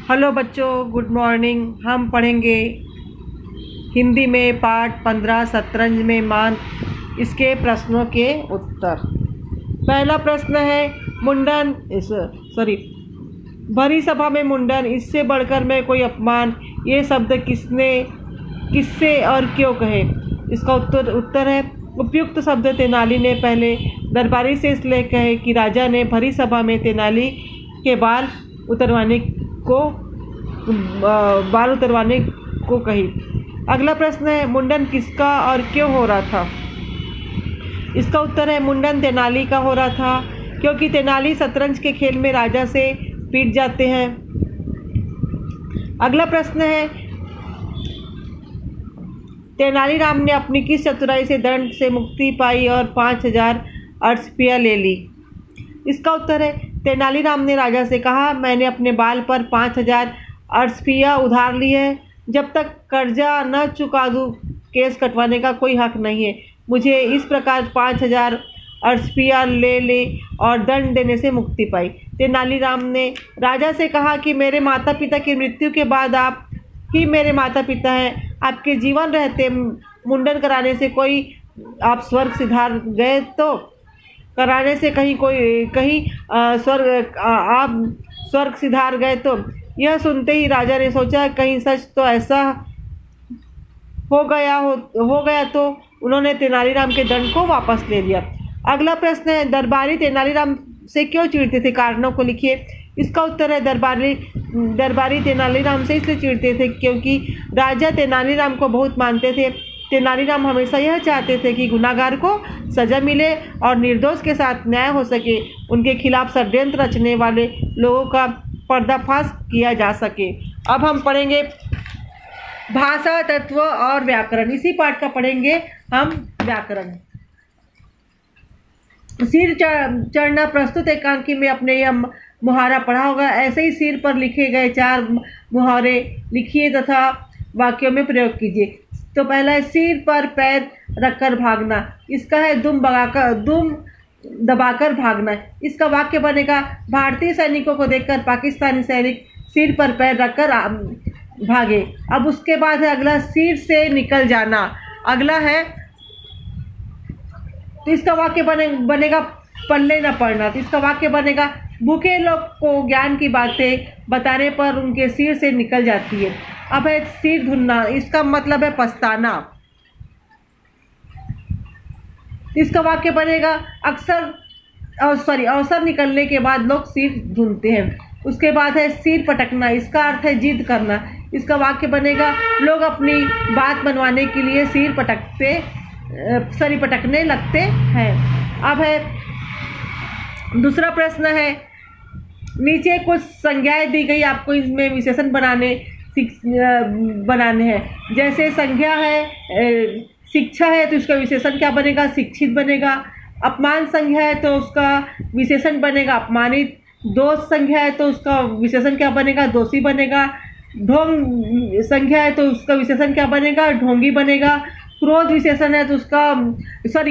Hello बच्चों, good morning. हम पढ़ेंगे हिंदी में पाठ 15 शतरंज में मान, इसके प्रश्नों के उत्तर। पहला प्रश्न है मुंडन भरी सभा में मुंडन, इससे बढ़कर मैं कोई अपमान, ये शब्द किससे और क्यों कहे। इसका उत्तर है उपयुक्त शब्द तेनाली ने पहले दरबारी से इसलिए कहे कि राजा ने भरी सभा में तेनाली के बाल उतरवाने को कही। अगला प्रश्न है मुंडन किसका और क्यों हो रहा था। इसका उत्तर है मुंडन तेनाली का हो रहा था, क्योंकि तेनाली शतरंज के खेल में राजा से पीट जाते हैं। अगला प्रश्न है तेनालीराम ने अपनी किस चतुराई से दंड से मुक्ति पाई और 5000 अर्थपिया ले ली। इसका उत्तर है तेनालीराम ने राजा से कहा, मैंने अपने बाल पर 5000 अर्थपिया उधार ली है, जब तक कर्जा न चुका दूँ केस कटवाने का कोई हक नहीं है। मुझे इस प्रकार 5000 अर्थपिया ले और दंड देने से मुक्ति पाई। तेनालीराम ने राजा से कहा कि मेरे माता पिता की मृत्यु के बाद आप ही मेरे माता पिता हैं। आपके जीवन रहते मुंडन कराने से कोई आप स्वर्ग सिधार गए तो कराने से आप स्वर्ग सिधार गए तो। यह सुनते ही राजा ने सोचा कहीं सच तो ऐसा हो गया तो उन्होंने तेनालीराम के दंड को वापस ले लिया। अगला प्रश्न है दरबारी तेनालीराम से क्यों चिढ़ते थे, कारणों को लिखिए। इसका उत्तर है दरबारी तेनालीराम से इसलिए चिढ़ते थे क्योंकि राजा तेनालीराम को बहुत मानते थे। तेनालीराम हमेशा यह चाहते थे कि गुनाहगार को सजा मिले और निर्दोष के साथ न्याय हो सके, उनके खिलाफ षड्यंत्र रचने वाले लोगों का पर्दाफाश किया जा सके। अब हम पढ़ेंगे भाषा, तत्व और व्याकरण। इसी पाठ का पढ़ेंगे हम व्याकरण। सिर चढ़ना प्रस्तुत एकांकी में आपने यह मुहावरा पढ़ा होगा। ऐसे ही सिर पर लिखे गए 4 मुहावरे लिखिए तथा वाक्यों में प्रयोग कीजिए। तो पहला है सिर पर पैर रखकर भागना। इसका है दुम दबाकर भागना। इसका वाक्य बनेगा भारतीय सैनिकों को देखकर पाकिस्तानी सैनिक सिर पर पैर रखकर भागे। अब उसके बाद है अगला सिर से निकल जाना। अगला है तो इसका वाक्य बनेगा पल्ले न पड़ना। तो इसका वाक्य बनेगा भूखे लोग को ज्ञान की बातें बताने पर उनके सिर से निकल जाती है। अब है सिर धुनना। इसका मतलब है पछताना। इसका वाक्य बनेगा अवसर निकलने के बाद लोग सिर धुनते हैं। उसके बाद है सिर पटकना। इसका अर्थ है जिद करना। इसका वाक्य बनेगा लोग अपनी बात मनवाने के लिए सिर पटकने लगते हैं। अब है दूसरा प्रश्न है नीचे कुछ संज्ञाएं दी गई, आपको इसमें विशेषण बनाने हैं। जैसे संज्ञा है शिक्षा है तो इसका विशेषण क्या बनेगा, शिक्षित बनेगा। अपमान संज्ञा है तो उसका विशेषण बनेगा अपमानित। दोष संज्ञा है तो उसका विशेषण क्या बनेगा, दोषी बनेगा। ढोंग संज्ञा है तो उसका विशेषण क्या बनेगा, ढोंगी बनेगा। क्रोध विशेषण है तो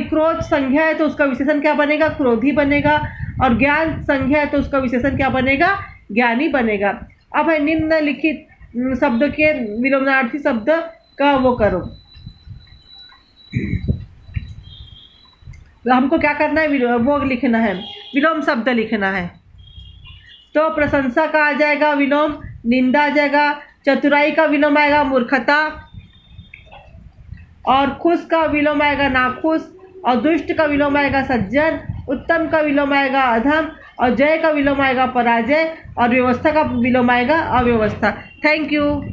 क्रोध संज्ञा है तो उसका विशेषण क्या बनेगा, क्रोधी बनेगा। और ज्ञान संज्ञा है तो उसका विशेषण क्या बनेगा, ज्ञानी बनेगा। अब है निम्नलिखित शब्द के विलोमार्थी शब्द का वो करो। हमको क्या करना है, वो लिखना है, विलोम शब्द लिखना है। तो प्रशंसा का आ जाएगा विलोम निंदा आ जाएगा। चतुराई का विलोम आएगा मूर्खता। और खुश का विलोम आएगा नाखुश। और दुष्ट का विलोम आएगा सज्जन। उत्तम का विलोम आएगा अधम। और जय का विलोम आएगा पराजय। और व्यवस्था का विलोम आएगा अव्यवस्था। Thank you.